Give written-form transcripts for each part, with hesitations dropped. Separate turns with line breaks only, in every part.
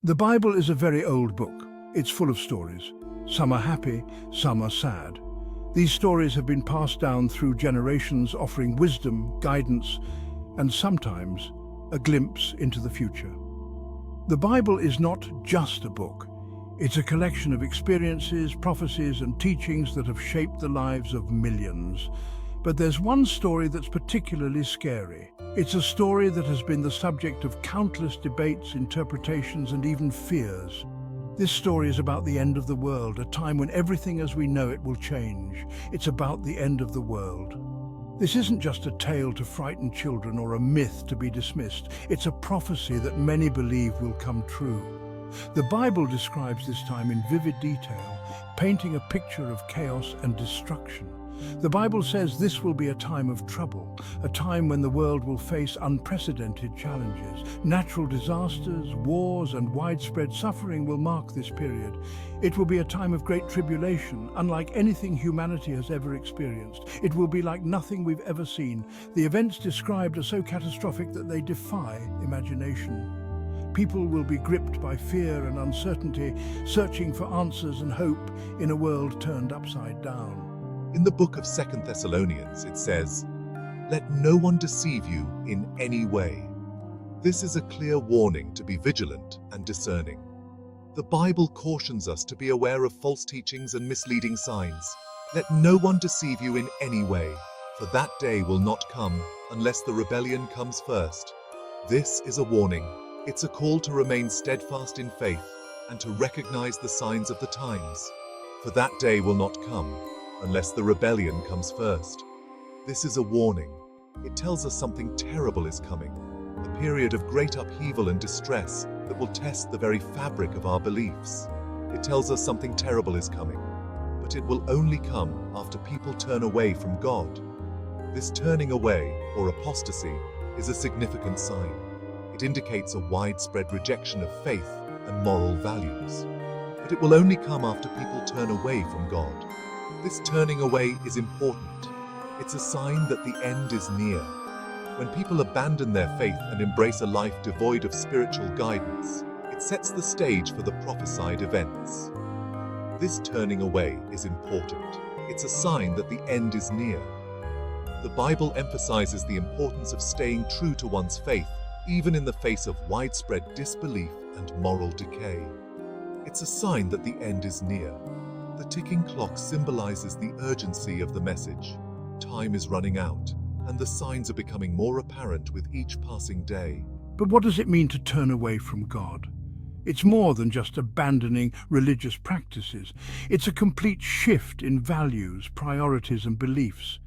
The Bible is a very old book. It's full of stories. Some are happy, some are sad. These stories have been passed down through generations, offering wisdom, guidance, and sometimes a glimpse into the future. The Bible is not just a book. It's a collection of experiences, prophecies, and teachings that have shaped the lives of millions. But there's one story that's particularly scary. It's a story that has been the subject of countless debates, interpretations, and even fears. This story is about the end of the world, a time when everything as we know it will change. It's about the end of the world. This isn't just a tale to frighten children or a myth to be dismissed. It's a prophecy that many believe will come true. The Bible describes this time in vivid detail, painting a picture of chaos and destruction. The Bible says this will be a time of trouble, a time when the world will face unprecedented challenges. Natural disasters, wars, and widespread suffering will mark this period. It will be a time of great tribulation, unlike anything humanity has ever experienced. It will be like nothing we've ever seen. The events described are so catastrophic that they defy imagination. People will be gripped by fear and uncertainty, searching for answers and hope in a world turned upside down.
In the book of 2 Thessalonians, it says, "Let no one deceive you in any way." This is a clear warning to be vigilant and discerning. The Bible cautions us to be aware of false teachings and misleading signs. Let no one deceive you in any way, for that day will not come unless the rebellion comes first. This is a warning. It's a call to remain steadfast in faith and to recognize the signs of the times. For that day will not come unless the rebellion comes first. This is a warning. It tells us something terrible is coming, a period of great upheaval and distress that will test the very fabric of our beliefs. It tells us something terrible is coming, but it will only come after people turn away from God. This turning away, or apostasy, is a significant sign. It indicates a widespread rejection of faith and moral values. But it will only come after people turn away from God. This turning away is important. It's a sign that the end is near. When people abandon their faith and embrace a life devoid of spiritual guidance, it sets the stage for the prophesied events. This turning away is important. It's a sign that the end is near. The Bible emphasizes the importance of staying true to one's faith, even in the face of widespread disbelief and moral decay. It's a sign that the end is near. The ticking clock symbolizes the urgency of the message. Time is running out, and the signs are becoming more apparent with each passing day.
But what does it mean to turn away from God? It's more than just abandoning religious practices. It's a complete shift in values, priorities, and beliefs.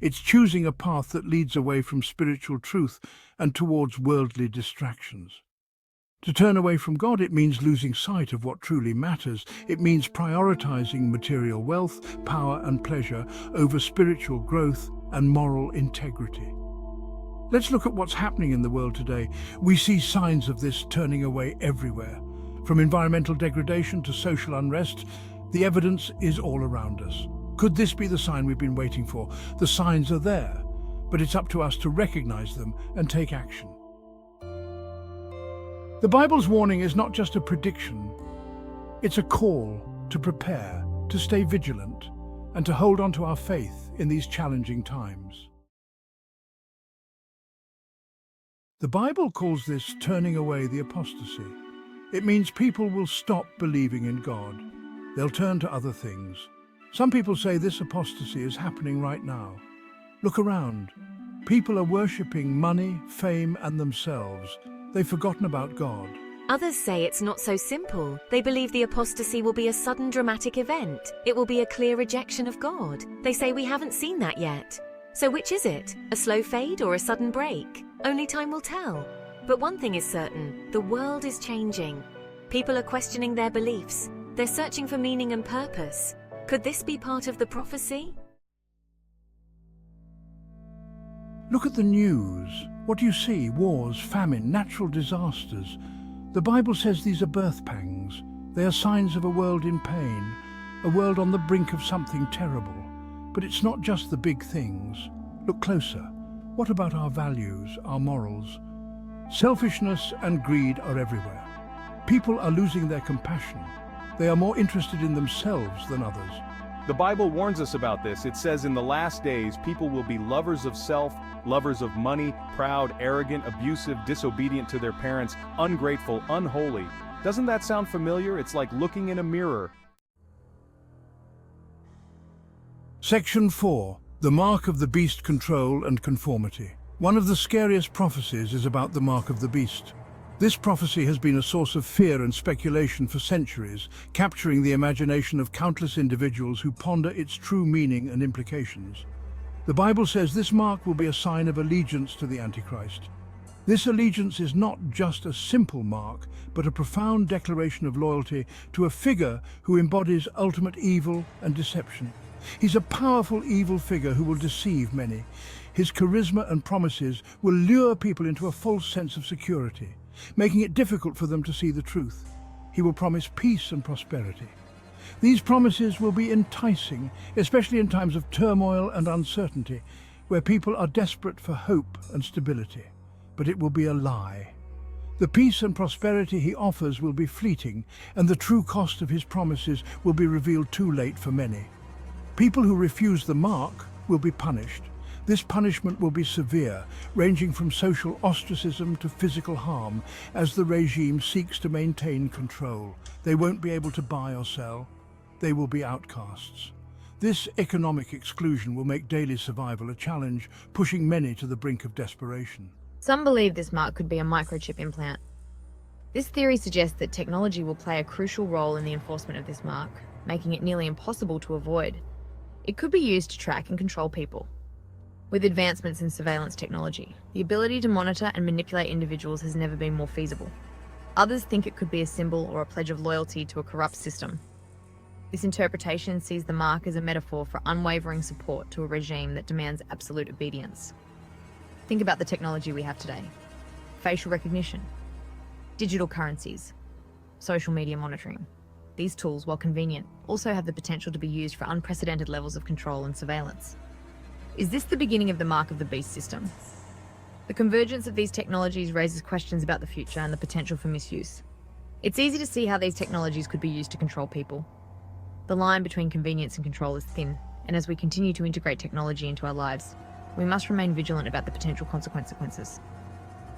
It's choosing a path that leads away from spiritual truth and towards worldly distractions. To turn away from God, it means losing sight of what truly matters. It means prioritizing material wealth, power, and pleasure over spiritual growth and moral integrity. Let's look at what's happening in the world today. We see signs of this turning away everywhere. From environmental degradation to social unrest, the evidence is all around us. Could this be the sign we've been waiting for? The signs are there, but it's up to us to recognize them and take action. The Bible's warning is not just a prediction. It's a call to prepare, to stay vigilant, and to hold on to our faith in these challenging times. The Bible calls this turning away the apostasy. It means people will stop believing in God. They'll turn to other things. Some people say this apostasy is happening right now. Look around. People are worshipping money, fame, and themselves. They've forgotten about God.
Others say it's not so simple. They believe the apostasy will be a sudden dramatic event. It will be a clear rejection of God. They say we haven't seen that yet. So which is it? A slow fade or a sudden break? Only time will tell. But one thing is certain, the world is changing. People are questioning their beliefs. They're searching for meaning and purpose. Could this be part of the prophecy?
Look at the news. What do you see? Wars, famine, natural disasters. The Bible says these are birth pangs. They are signs of a world in pain, a world on the brink of something terrible. But it's not just the big things. Look closer. What about our values, our morals? Selfishness and greed are everywhere. People are losing their compassion. They are more interested in themselves than others.
The Bible warns us about this. It says in the last days, people will be lovers of self, lovers of money, proud, arrogant, abusive, disobedient to their parents, ungrateful, unholy. Doesn't that sound familiar? It's like looking in a mirror.
Section 4. The Mark of the Beast: Control and Conformity. One of the scariest prophecies is about the Mark of the Beast. This prophecy has been a source of fear and speculation for centuries, capturing the imagination of countless individuals who ponder its true meaning and implications. The Bible says this mark will be a sign of allegiance to the Antichrist. This allegiance is not just a simple mark, but a profound declaration of loyalty to a figure who embodies ultimate evil and deception. He's a powerful evil figure who will deceive many. His charisma and promises will lure people into a false sense of security, making it difficult for them to see the truth. He will promise peace and prosperity. These promises will be enticing, especially in times of turmoil and uncertainty, where people are desperate for hope and stability. But it will be a lie. The peace and prosperity he offers will be fleeting, and the true cost of his promises will be revealed too late for many. People who refuse the mark will be punished. This punishment will be severe, ranging from social ostracism to physical harm, as the regime seeks to maintain control. They won't be able to buy or sell. They will be outcasts. This economic exclusion will make daily survival a challenge, pushing many to the brink of desperation.
Some believe this mark could be a microchip implant. This theory suggests that technology will play a crucial role in the enforcement of this mark, making it nearly impossible to avoid. It could be used to track and control people. With advancements in surveillance technology, the ability to monitor and manipulate individuals has never been more feasible. Others think it could be a symbol or a pledge of loyalty to a corrupt system. This interpretation sees the mark as a metaphor for unwavering support to a regime that demands absolute obedience. Think about the technology we have today. Facial recognition, digital currencies, social media monitoring. These tools, while convenient, also have the potential to be used for unprecedented levels of control and surveillance. Is this the beginning of the Mark of the Beast system? The convergence of these technologies raises questions about the future and the potential for misuse. It's easy to see how these technologies could be used to control people. The line between convenience and control is thin, and as we continue to integrate technology into our lives, we must remain vigilant about the potential consequences.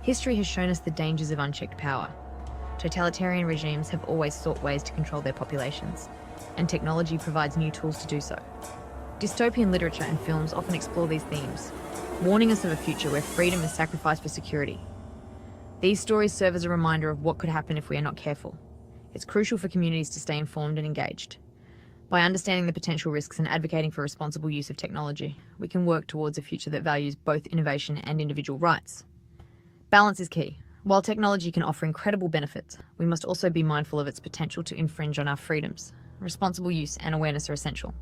History has shown us the dangers of unchecked power. Totalitarian regimes have always sought ways to control their populations, and technology provides new tools to do so. Dystopian literature and films often explore these themes, warning us of a future where freedom is sacrificed for security. These stories serve as a reminder of what could happen if we are not careful. It's crucial for communities to stay informed and engaged. By understanding the potential risks and advocating for responsible use of technology, we can work towards a future that values both innovation and individual rights. Balance is key. While technology can offer incredible benefits, we must also be mindful of its potential to infringe on our freedoms. Responsible use and awareness are essential.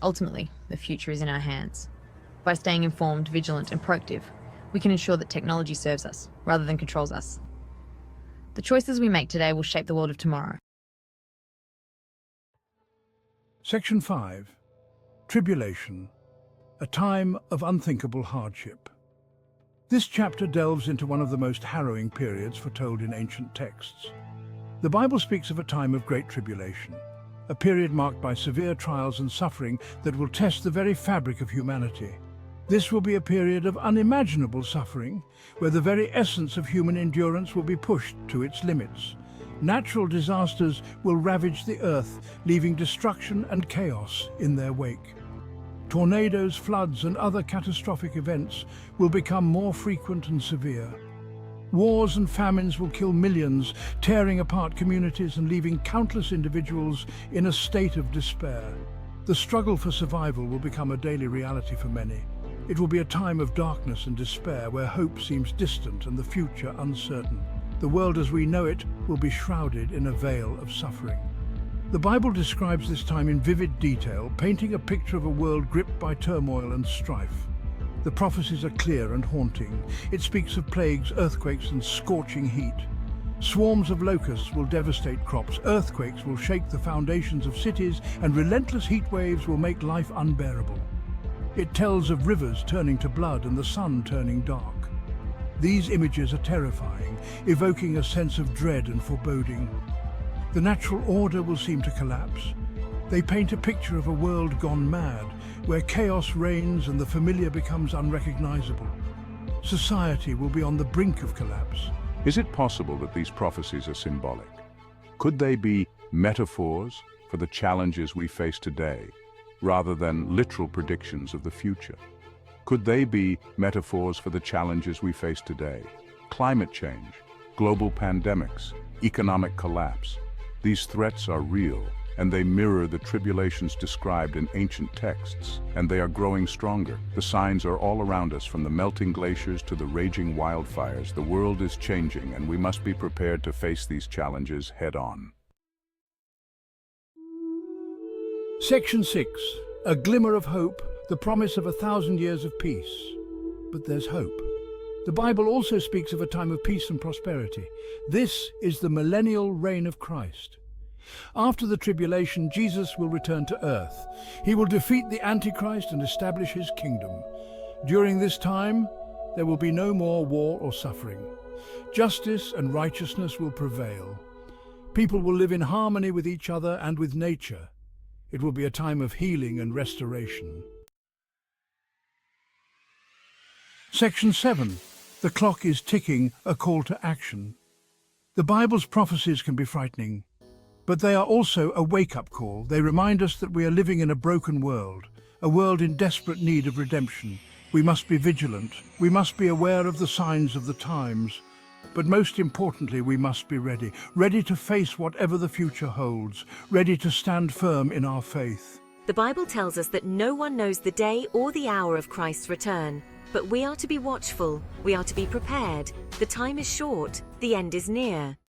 Ultimately, the future is in our hands. By staying informed, vigilant, and proactive, we can ensure that technology serves us, rather than controls us. The choices we make today will shape the world of tomorrow.
Section 5. Tribulation, a time of unthinkable hardship. This chapter delves into one of the most harrowing periods foretold in ancient texts. The Bible speaks of a time of great tribulation, a period marked by severe trials and suffering that will test the very fabric of humanity. This will be a period of unimaginable suffering, where the very essence of human endurance will be pushed to its limits. Natural disasters will ravage the earth, leaving destruction and chaos in their wake. Tornadoes, floods, and other catastrophic events will become more frequent and severe. Wars and famines will kill millions, tearing apart communities and leaving countless individuals in a state of despair. The struggle for survival will become a daily reality for many. It will be a time of darkness and despair where hope seems distant and the future uncertain. The world as we know it will be shrouded in a veil of suffering. The Bible describes this time in vivid detail, painting a picture of a world gripped by turmoil and strife. The prophecies are clear and haunting. It speaks of plagues, earthquakes, and scorching heat. Swarms of locusts will devastate crops, earthquakes will shake the foundations of cities, and relentless heat waves will make life unbearable. It tells of rivers turning to blood and the sun turning dark. These images are terrifying, evoking a sense of dread and foreboding. The natural order will seem to collapse. They paint a picture of a world gone mad, where chaos reigns and the familiar becomes unrecognizable. Society will be on the brink of collapse.
Is it possible that these prophecies are symbolic? Could they be metaphors for the challenges we face today, rather than literal predictions of the future? Could they be metaphors for the challenges we face today? Climate change, global pandemics, economic collapse. These threats are real, and they mirror the tribulations described in ancient texts, and they are growing stronger. The signs are all around us, from the melting glaciers to the raging wildfires. The world is changing, and we must be prepared to face these challenges head-on.
Section 6. A glimmer of hope, the promise of 1,000 years of peace. But there's hope. The Bible also speaks of a time of peace and prosperity. This is the millennial reign of Christ. After the tribulation, Jesus will return to earth. He will defeat the Antichrist and establish his kingdom. During this time, there will be no more war or suffering. Justice and righteousness will prevail. People will live in harmony with each other and with nature. It will be a time of healing and restoration. Section 7. The clock is ticking, a call to action. The Bible's prophecies can be frightening, but they are also a wake-up call. They remind us that we are living in a broken world, a world in desperate need of redemption. We must be vigilant. We must be aware of the signs of the times. But most importantly, we must be ready, ready to face whatever the future holds, ready to stand firm in our faith.
The Bible tells us that no one knows the day or the hour of Christ's return, but we are to be watchful, we are to be prepared. The time is short, the end is near.